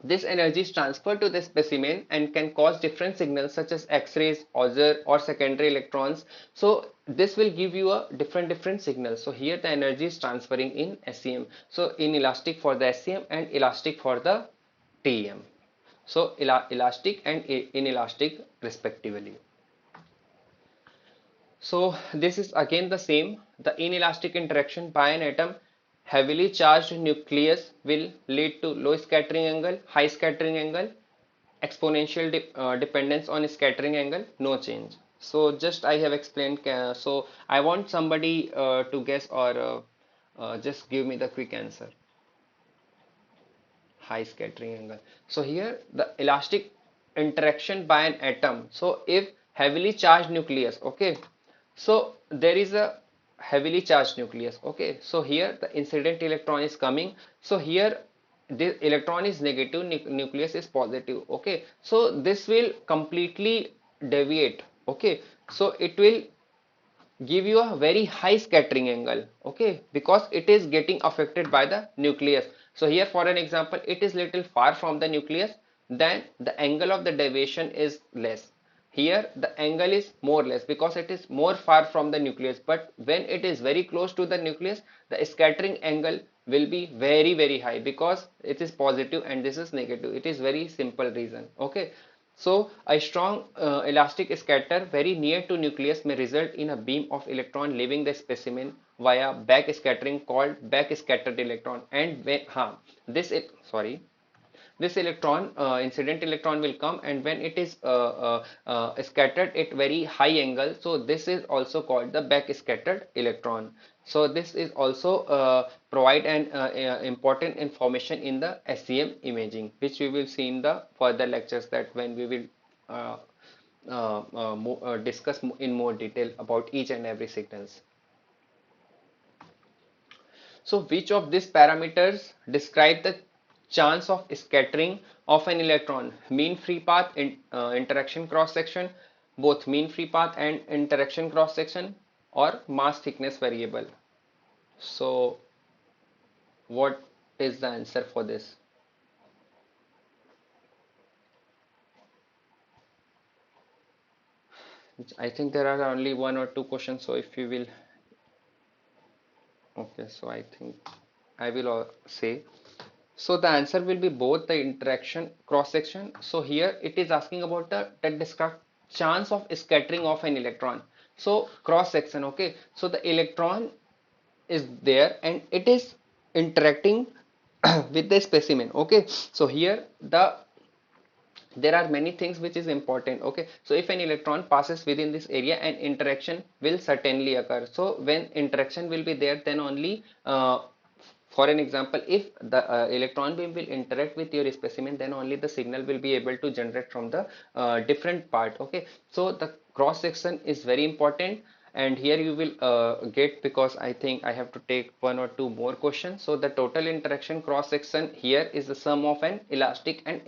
this energy is transferred to the specimen and can cause different signals such as X-rays, or secondary electrons. So this will give you a different signals. So here the energy is transferring in SEM. So inelastic for the SEM and elastic for the TEM. So elastic and inelastic respectively. So this is again the same. The inelastic interaction by an atom heavily charged nucleus will lead to low scattering angle, high scattering angle, exponential dependence on scattering angle, no change. So just I have explained. So I want somebody to guess, or just give me the quick answer. High scattering angle. So here the elastic interaction by an atom. So if heavily charged nucleus, okay, so there is a heavily charged nucleus. Okay, so here the incident electron is coming. So here this electron is negative, nucleus is positive. Okay, so this will completely deviate. Okay, so it will give you a very high scattering angle. Okay, because it is getting affected by the nucleus. So here for an example, it is little far from the nucleus, then the angle of the deviation is less. Here the angle is more or less because it is more far from the nucleus, but when it is very close to the nucleus, the scattering angle will be very high because it is positive and this is negative. It is very simple reason. Okay, so a strong elastic scatter very near to nucleus may result in a beam of electron leaving the specimen via back scattering called back scattered electron. And when, this is sorry, this electron, incident electron will come, and when it is scattered at very high angle, so this is also called the back scattered electron. So this is also provide an important information in the SEM imaging, which we will see in the further lectures, that when we will uh, discuss in more detail about each and every signals. So which of these parameters describe the chance of scattering of an electron? Mean free path, interaction cross section, both mean free path and interaction cross section, or mass thickness variable. So what is the answer for this? I think there are only one or two questions. So if you will, okay, so I think I will say. So the answer will be both the interaction cross section. So here it is asking about the that describe chance of scattering of an electron. So cross section, okay. So the electron is there and it is interacting with the specimen. Okay. So here there are many things which is important. Okay, so if an electron passes within this area, an interaction will certainly occur. So when interaction will be there, then only for an example, if the electron beam will interact with your specimen, then only the signal will be able to generate from the different part. Okay, so the cross section is very important, and here you will get, because I think I have to take one or two more questions. So the total interaction cross section here is the sum of an elastic and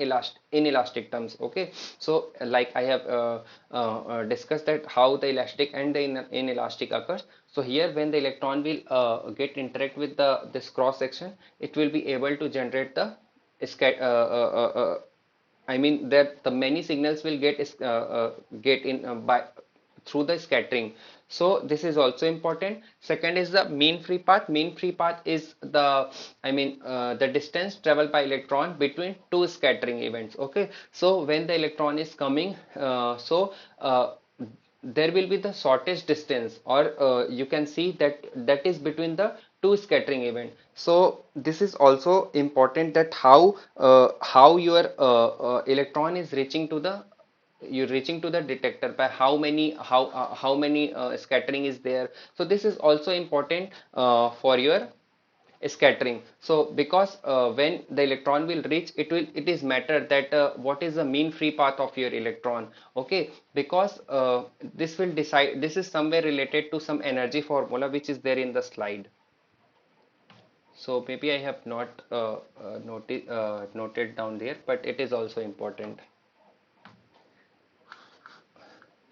inelastic terms. Okay, so like I have discussed that how the elastic and the inelastic occurs. So here when the electron will get interact with the this cross section, it will be able to generate the I mean that the many signals will get in by through the scattering. So this is also important. Second is the mean free path. Mean free path is the, I mean the distance traveled by electron between two scattering events. Okay, so when the electron is coming, there will be the shortest distance, or you can see that that is between the two scattering event. So this is also important, that how your electron is reaching to the, you're reaching to the detector by how many scattering is there. So this is also important for your scattering. So because when the electron will reach, it is matter that what is the mean free path of your electron. Okay, because this will decide, this is somewhere related to some energy formula which is there in the slide. So maybe I have not noted down there, but it is also important.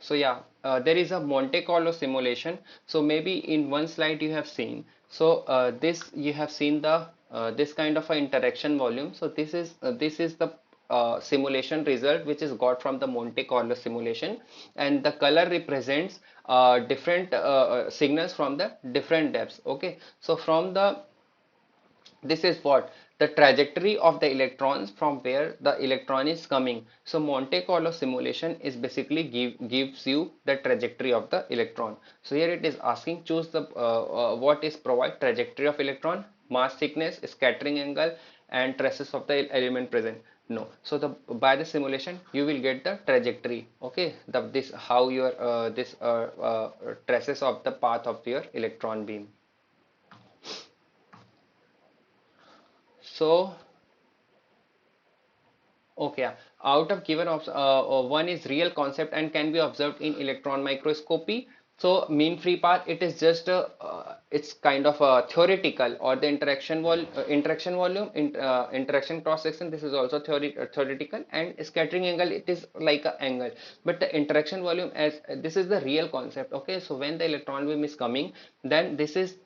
So yeah, there is a Monte Carlo simulation. So maybe in one slide you have seen. So this you have seen the this kind of a interaction volume. So this is the simulation result which is got from the Monte Carlo simulation, and the color represents different signals from the different depths. Okay, so from the, this is what the trajectory of the electrons from where the electron is coming. So Monte Carlo simulation is basically gives you the trajectory of the electron. So here it is asking choose the what is provide trajectory of electron, mass thickness, scattering angle, and traces of the element present. No, so the by the simulation you will get the trajectory. Okay, the this how your this traces of the path of your electron beam. So okay, yeah. Out of given of one is real concept and can be observed in electron microscopy. So mean free path, it is just it's kind of a theoretical, or the interaction volume, interaction cross section. This is also theoretical, and scattering angle, it is like a angle. But the interaction volume, as this is the real concept. Okay, so when the electron beam is coming, then this is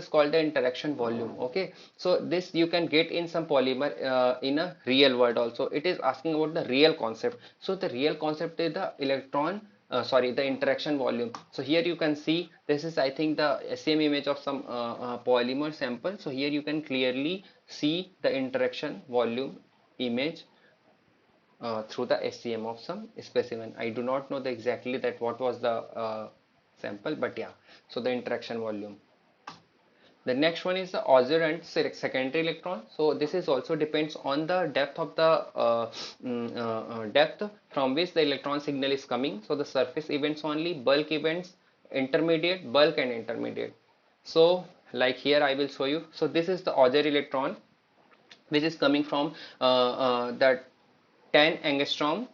called the interaction volume. Okay, so this you can get in some polymer in a real world also. It is asking about the real concept. So the real concept is the electron, sorry, the interaction volume. So here you can see, this is I think the same image of some polymer sample. So here you can clearly see the interaction volume image through the SCM of some specimen. I do not know the exactly that what was the sample, but yeah, so the interaction volume. The next one is the oscillant secondary electron. So this is also depends on the depth of the depth from which the electron signal is coming. So the surface events only, bulk events, intermediate, bulk and intermediate. So like here I will show you. So this is the oscillatory electron which is coming from that 10 angstrom.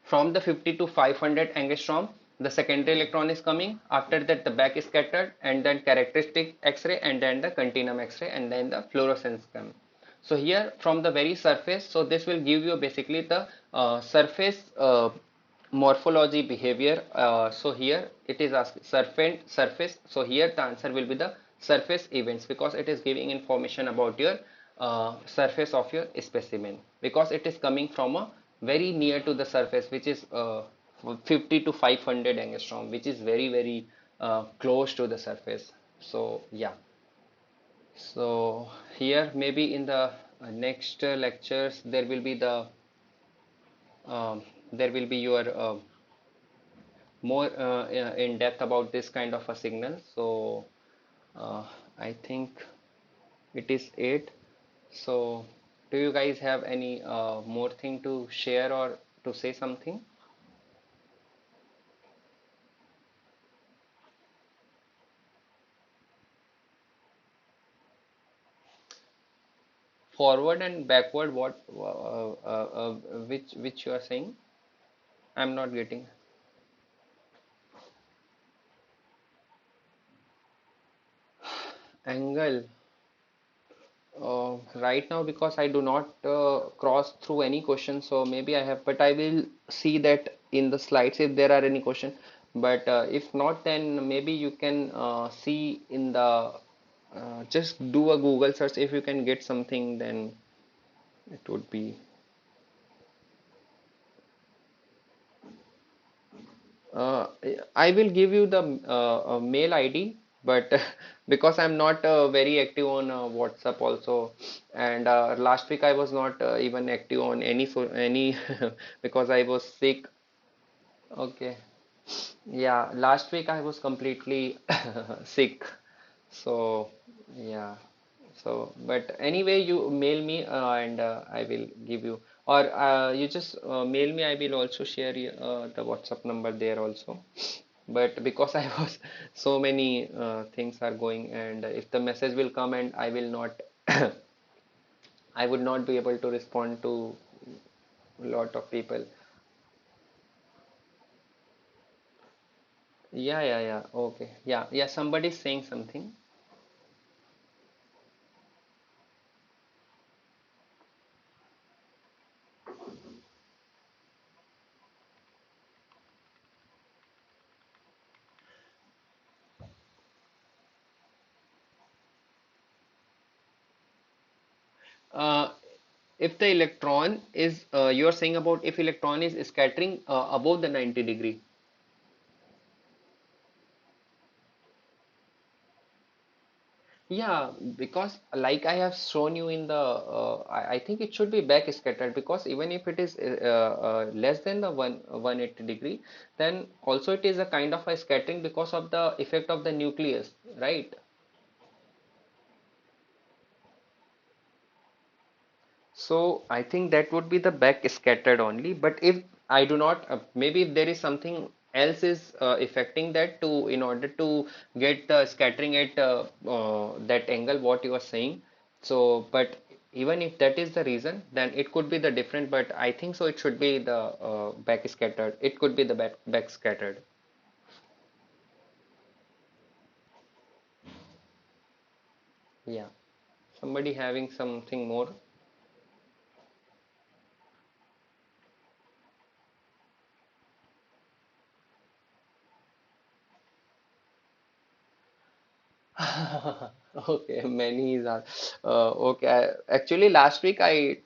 From the 50 to 500 angstrom, the secondary electron is coming. After that, the back is scattered, and then characteristic X-ray, and then the continuum X-ray, and then the fluorescence come. So here from the very surface, so this will give you basically the surface morphology behavior. So here it is asked surface. So here the answer will be the surface events, because it is giving information about your surface of your specimen, because it is coming from a very near to the surface, which is 50 to 500 angstrom, which is very close to the surface. So yeah, so here maybe in the next lectures there will be the there will be your more in depth about this kind of a signal. So uh, I think it is 8. So do you guys have any more thing to share or to say something? Forward and backward, what which you are saying? I'm not getting. Angle. Right now, because I do not cross through any question, so maybe I have, but I will see that in the slides if there are any question. But if not, then maybe you can see in the just do a Google search. If you can get something, then it would be. Uh, I will give you the mail ID, but because I'm not very active on WhatsApp also, and last week I was not even active on any because I was sick. Okay, yeah, last week I was completely sick, so yeah. So, but anyway, you mail me and I will give you, or you just mail me. I will also share the WhatsApp number there also. But because I was so many things are going, and if the message will come and I will not, I would not be able to respond to a lot of people. Yeah, yeah, yeah. Okay. Yeah, yeah. Somebody's saying something. Uh, if the electron is, you're saying about if electron is scattering above the 90-degree. Yeah, because like I have shown you in the, I think it should be back scattered, because even if it is less than the 180-degree, then also it is a kind of a scattering because of the effect of the nucleus, right? So I think that would be the back scattered only. But if I do not, maybe if there is something else is affecting that to in order to get the scattering at that angle, what you are saying. So, but Even if that is the reason, then it could be the different, but I think so it should be the back scattered. It could be the back scattered. Yeah. Somebody having something more? Okay, many is okay. Actually, last week I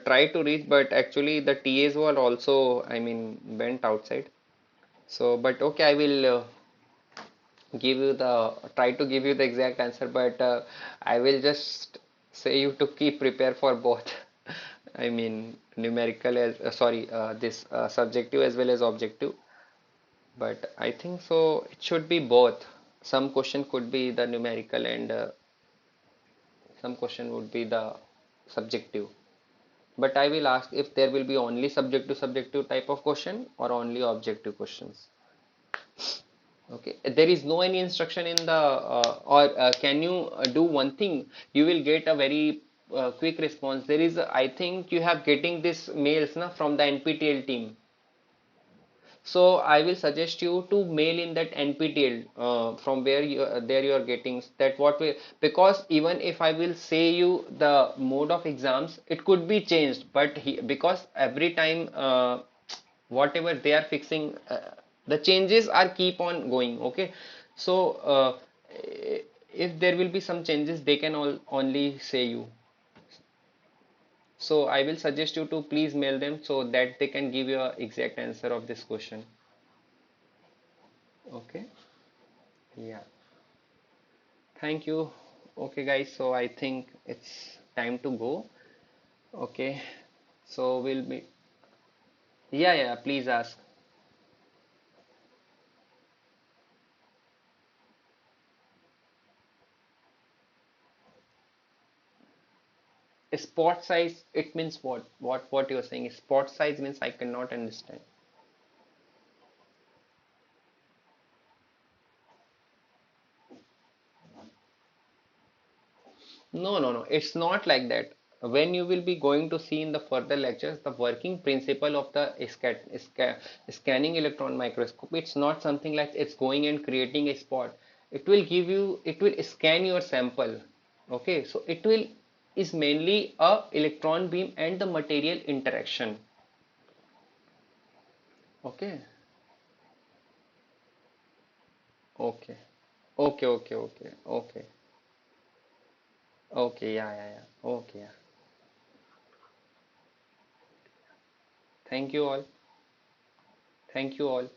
tried to reach, but actually the TAs were also, I mean, went outside. So, but okay, I will give you the try to give you the exact answer, but I will just say you to keep prepare for both. I mean, numerical as sorry, this subjective as well as objective. But I think so it should be both. Some question could be the numerical and some question would be the subjective. But I will ask if there will be only subjective subjective type of question or only objective questions. Okay, there is no any instruction in the or can you do one thing? You will get a very quick response. There is, I think you have getting this mails na, from the NPTEL team. So I will suggest you to mail in that NPTEL from where you there you are getting that what way, because even if I will say you the mode of exams, it could be changed, but because every time whatever they are fixing, the changes are keep on going. Okay, so if there will be some changes, they can only say you. So I will suggest you to please mail them so that they can give you a exact answer of this question. Okay. Yeah. Thank you. Okay, guys. So I think it's time to go. Okay. So we'll be. Yeah, yeah. Please ask. Spot size. It means what? What you're saying? Spot size means I cannot understand. No, no, no. It's not like that. When you will be going to see in the further lectures, the working principle of the scanning electron microscope, it's not something like it's going and creating a spot. It will give you, it will scan your sample. Okay, so it will is mainly a electron beam and the material interaction. Okay, okay, okay, okay, okay, okay, okay, yeah, yeah, yeah, okay, yeah. Thank you all. Thank you all.